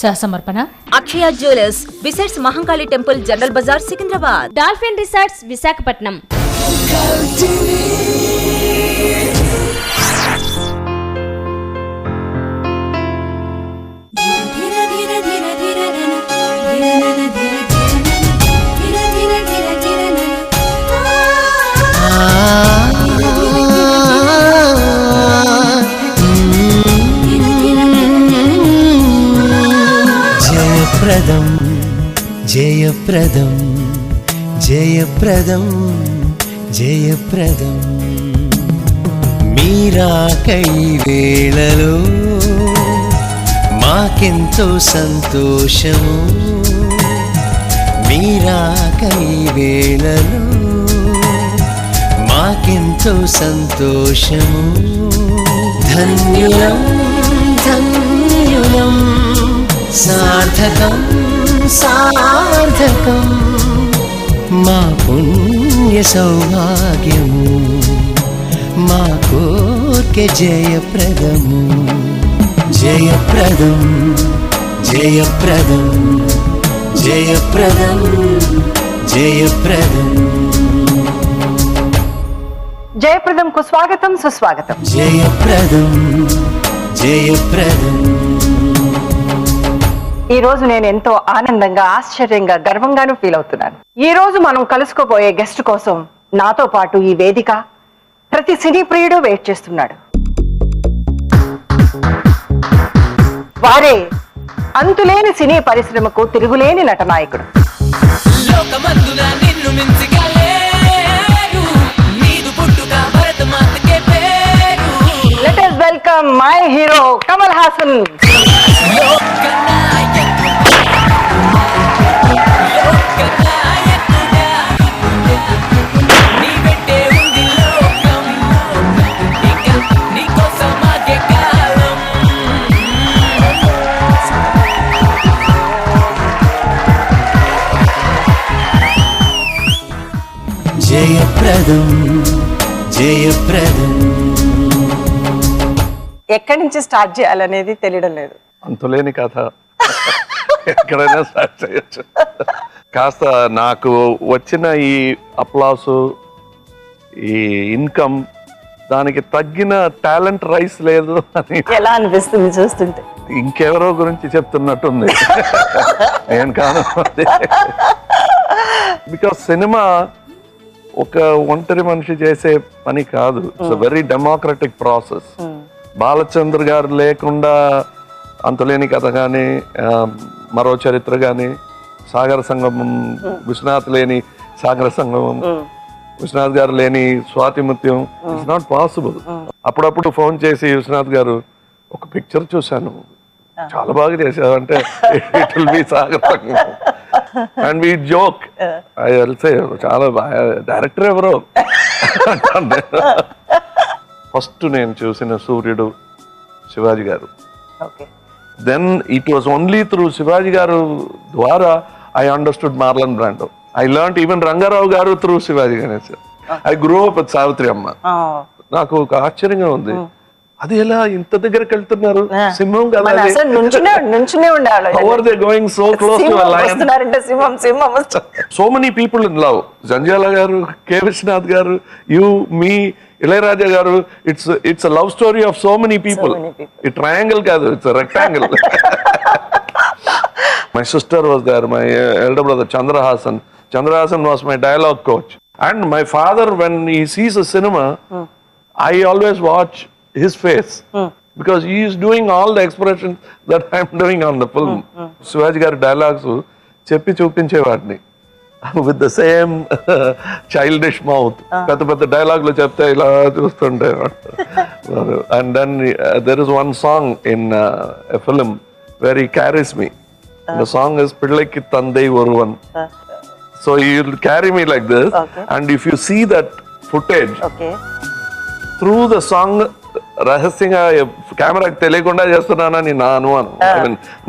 సహసమర్పణ Akshaya jewellers, besides Mahankali temple, general Bazar, Secunderabad. Dolphin resorts, Visakhapatnam. జయప్రదం జయప్రదం జయప్రదం జయప్రదం మీరాకై వేళలో మాకెంతో సంతోషము, మీరాకై వేళలో మాకెంతో సంతోషము. ధన్యులం ధన్యులం సార్థకం సార్థకం మా పుణ్య సౌభాగ్యము, మా కోర్కె జయప్రదము. జయప్రదం జయప్రదం జయప్రదం జయప్రదం. జయప్రదంకు స్వాగతం సుస్వాగతం. జయప్రదం జయప్రదం. ఈ రోజు నేను ఎంతో ఆనందంగా, ఆశ్చర్యంగా, గర్వంగాను ఫీల్ అవుతున్నాను. ఈ రోజు మనం కలుసుకోబోయే గెస్ట్ కోసం నాతో పాటు ఈ వేదిక, ప్రతి సినీ ప్రియుడు వెయిట్ చేస్తున్నాడు. వారే అంతులేని సినీ పరిశ్రమకు తిరుగులేని నటనాయకుడు. Let us welcome my hero Kamal Haasan. జయప్రదం జయప్రదం. ఎక్కడి నుంచి స్టార్ట్ చేయాలనేది తెలియడం లేదు. అంతులేని కథ ఎక్కడైనా స్టార్ట్ చేయొచ్చు. కాస్త నాకు వచ్చిన ఈ అప్లాసు, ఈ ఇన్కమ్, దానికి తగ్గిన టాలెంట్ రైస్ లేదు అని ఎలా అనిపిస్తుంది చూస్తుంటే? ఇంకెవరో గురించి చెప్తున్నట్టుంది. నేను కాదు. బికాస్ సినిమా ఒక ఒంటరి మనిషి చేసే పని కాదు. It's very democratic process. Balachandra గారు లేకుండా అంతులేని కథ కానీ, మరో చరిత్ర కానీ, సాగర సంగమం, విశ్వనాథ్ లేని సాగర సంగమం, విశ్వనాథ్ గారు లేని Swathi Muthyam, it's not possible. అప్పుడప్పుడు ఫోన్ చేసి, విశ్వనాథ్ గారు ఒక పిక్చర్ చూశాను, చాలా బాగా చేశారు అంటే, it will be Sagara Sangamam. And we joke, I will say చాలా డైరెక్టర్ ఎవరో. ఫస్ట్ నేను చూసిన సూర్యుడు Sivaji garu. Then it was only through Sivaji garu ద్వారా I understood Marlon Brando. I learned even Rangarao garu through Sivaji Ganesh. I grow up with Savitri అమ్మ. నాకు ఒక ఆశ్చర్యంగా ఉంది, అది ఎలా ఇంత దగ్గరికి వెళ్తున్నారు? సింహం కదా, going so close to a lion. So many people in love. Jandhyala గారు, కె విశ్వనాథ్ గారు, యు, మీ, ఇళయరాజా గారు. It's a love story of so many people. ఈ ట్రయాంగిల్ కాదు, it's a rectangle. My sister was there, my elder brother Chandrahasan. Chandrahasan was my dialogue coach. And my father, when he sees a cinema, I always watch his face, because he is doing all the expressions that I am doing on the film. Shivaji garu dialogues చెప్పి చూపించేవాడిని with the same childish mouth. పెద్ద పెద్ద డైలాగులు చెప్తే ఇలా చూస్తుంటే. And then there is one song in a film where he carries me. The song is Pillaikku Thandai Oruvan. So he will carry me like this, and if you see that footage, through the song, రహస్యంగా కెమెరాకి తెలియకుండా చేస్తున్నానని నా అనుమానం,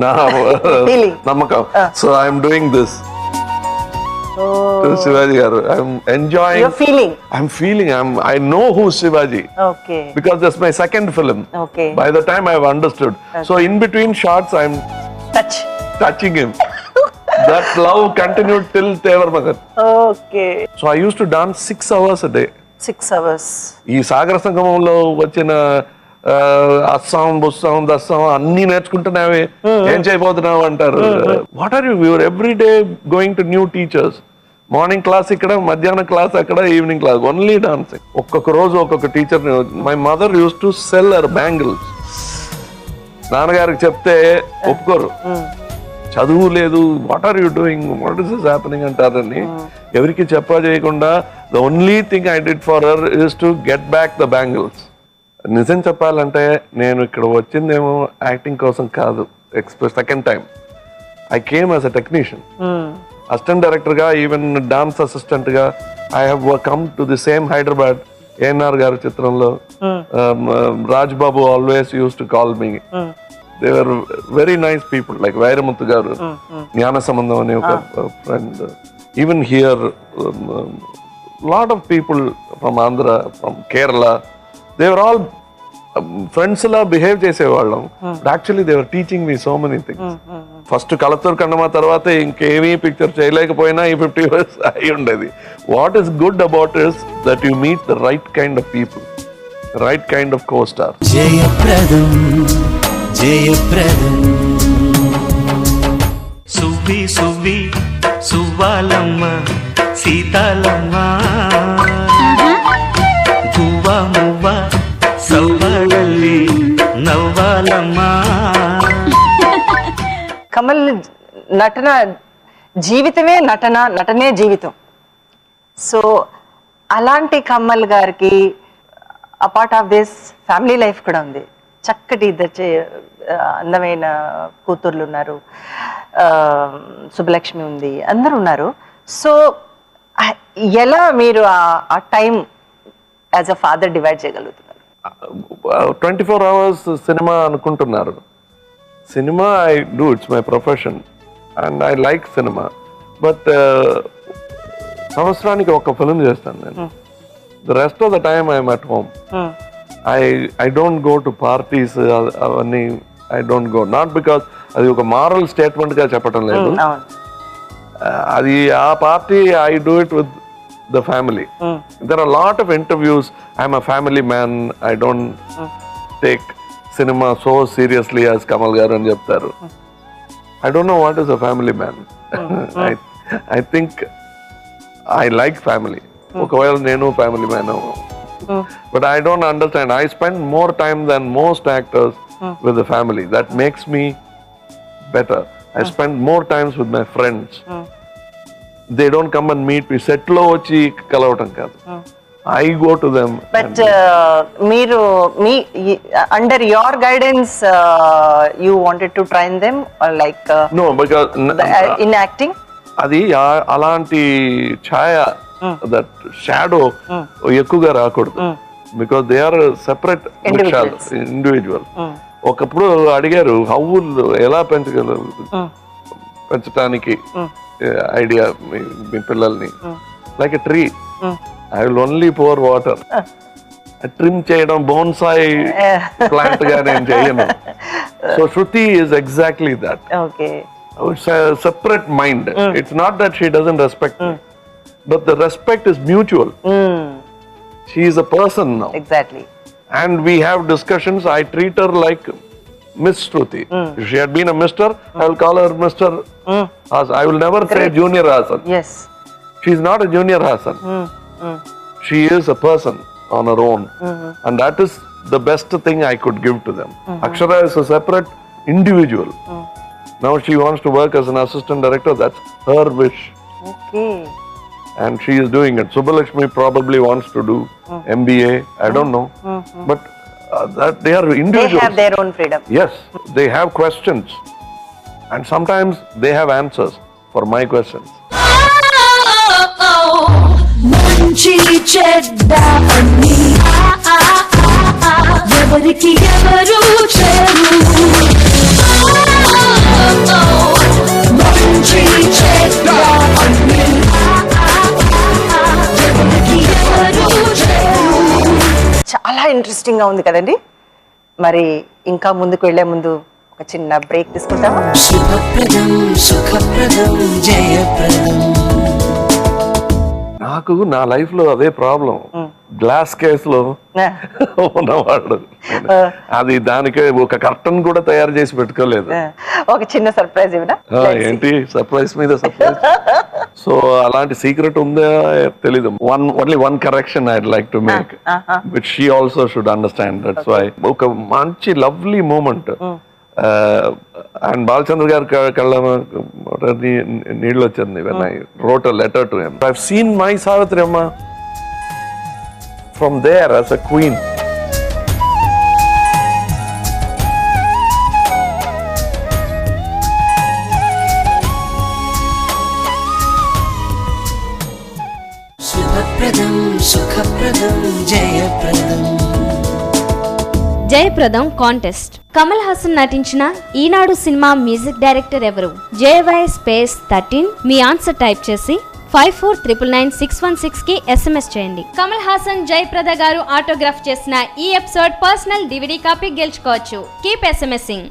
నా నమ్మకం. So I'm doing this to Sivaji garu. I'm enjoying, I'm feeling, I know who Sivaji because that's my second film. By the time I've understood, so in between shots I'm touching him. That love continued till Tevar Magan. Okay. So I used to dance 6 hours a day. 6 hours. ఈ సాగర సంగమంలో వచ్చిన అస్సాం బుస్సాం దస్సాం అన్ని నేర్చుకుంటున్నావే, ఏం చేయబోతున్నావు అంటారు. What are you every day going to new teachers. Morning class ఇక్కడ, మధ్యాహ్నం క్లాస్ అక్కడ, ఈవినింగ్ క్లాస్, ఓన్లీ డాన్సింగ్. ఒక్కొక్క రోజు ఒక్కొక్క teacher. My mother used to sell her bangles. నాన్నగారికి చెప్తే ఒప్పుకోరు, చదువు లేదు, what are you doing, what is this happening అంటారని. ఎవరికి చెప్పా చేయకుండా the only thing I did for her is to get back the bangles. నిజం చెప్పాలంటే నేను ఇక్కడ వచ్చిందేమో యాక్టింగ్ కోసం కాదు. Second time I came as a technician, assistant director గా, ఈవెన్ డాన్స్ అసిస్టెంట్ గా. I have come to the same Hyderabad ANR గారి చిత్రంలో. Raj Babu always use to call me. They were very nice people, like Vairamuthu garu, Gnana Sambandham అనే ఒక friend. Even here lot of people from Andhra, from Kerala, they were all friends లా behave చేసేవాళ్ళం. Actually they were teaching me so many things. First Kalathur Kannamma తర్వాత ఇంకేమీ picture చేయలేకపోయినా ఈ 50 years అయి ఉండేది. What is good about is that you meet the right kind of people, right kind of co star. జయప్రదం జయప్రదం. సువ్వి సువ్వి సువ్వాలమ్మ సీతాలమ్మ, గువ్వ మువ్వ సవ్వాడల్లి నవ్వాలమ్మ. కమల్ నటన జీవితమే నటన, నటనే జీవితం. సో అలాంటి కమల్ గారికి apart of this family life కూడా ఉంది. చక్కటి ఇద్దరు అందమైన కూతుర్లు ఉన్నారు, శుభలక్ష్మి ఉంది, అందరూ ఉన్నారు. సో ఎలా మీరు ఆ time as a father divide చేయగలుగుతున్నారు? 24 hours సినిమా అనుకుంటున్నారు. Cinema I do, it's my profession and I like cinema. But సంవత్సరానికి ఒక ఫిల్మ్ చేస్తాను నేను. The rest of the time I'm at home. I don't go to parties. అవన్నీ I don't go. Not because అది ఒక moral statement గా చెప్పడం లేదు. అది ఆ party I do it with the family. There are a lot of interviews. I'm a family man. I don't take cinema so seriously as Kamal garu అని చెప్తారు. I don't know what is a family man. I think I like family. ఒకవేళ నేను family man. But I don't understand. I spend more time than most actors with the family. That makes me better. I spend more times with my friends. They don't come and meet me. Set lo vachi kalavatam kaadu. I go to them. But మీరు under your guidance you wanted to train them or like no, because in acting అది అలాంటి ఛాయ, that shadow ఎక్కువగా రాకూడదు. Because they are separate individual. ఒకప్పుడు అడిగారు హౌలు ఎలా పెంచడానికి ఐడియా మీ పిల్లల్ని. Like a tree, I will only pour water. Trim చేయడం బోన్సాయి ప్లాంట్ గా నేను చేయను. So Shruti is exactly that. okay. It's a separate mind. It's not that she doesn't respect me, but the respect is mutual. She is a person now. Exactly. And we have discussions. I treat her like Miss Shruti. If she had been a Mr., I will call her Mr. Hasan. I will never say Junior Hasan. Yes. She is not a Junior Hasan. She is a person on her own. And that is the best thing I could give to them. Akshara is a separate individual. Now she wants to work as an assistant director. That's her wish. Okay. And she is doing it. Subbalakshmi probably wants to do MBA. I don't know. But that they are individuals. They have their own freedom. Yes, they have questions. And sometimes they have answers for my questions. మంచి చెడ్డ అన్ని ఎవరికి ఎవరు చెరు. మంచి చెడ్డ అన్ని ఎవరికి ఎవరు చెరు. చాలా ఇంట్రెస్టింగ్ గా ఉంది కదండి. మరి ఇంకా ముందుకు వెళ్లే ముందు ఒక ఒక చిన్న బ్రేక్ తీసుకుంటామా? శుభప్రదం సుఖప్రదం జయప్రదం. నాకు నా లైఫ్ లో అదే ప్రాబ్లం, గ్లాస్ కేసులో ఉన్నవాడు. అది దానికి ఒక కర్టన్ కూడా తయారు చేసి పెట్టుకోలేదు. ఒక చిన్న సర్ప్రైజ్ ఇవ్వనా? ఏంటి సర్ప్రైజ్ మీద సర్ప్రైజ్? సో అలాంటి సీక్రెట్ ఉందా తెలీదు. Only one correction I like to make which she also should understand. That's why ఒక మంచి లవ్లీ మూమెంట్. అండ్ బాలచంద్ర గారి కళ్ళ నీళ్ళు వచ్చింది when I wrote a letter to him. I've seen my Savitri Amma from there as a queen. శుభప్రదం సుఖప్రదం జయప్రదం. జయప్రదం contest. Kamal Haasan నటించిన ఈనాడు సినిమా మ్యూజిక్ డైరెక్టర్ ఎవరు? JY_13 మీ ఆన్సర్ టైప్ చేసి 54999616 కి SMS చేయండి. కమల్ హాసన్ జయప్రద గారు ఆటోగ్రాఫ్ చేసిన ఈ ఎపిసోడ్ పర్సనల్ DVD కాపీ గెలుచుకోవచ్చు. Keep SMSing.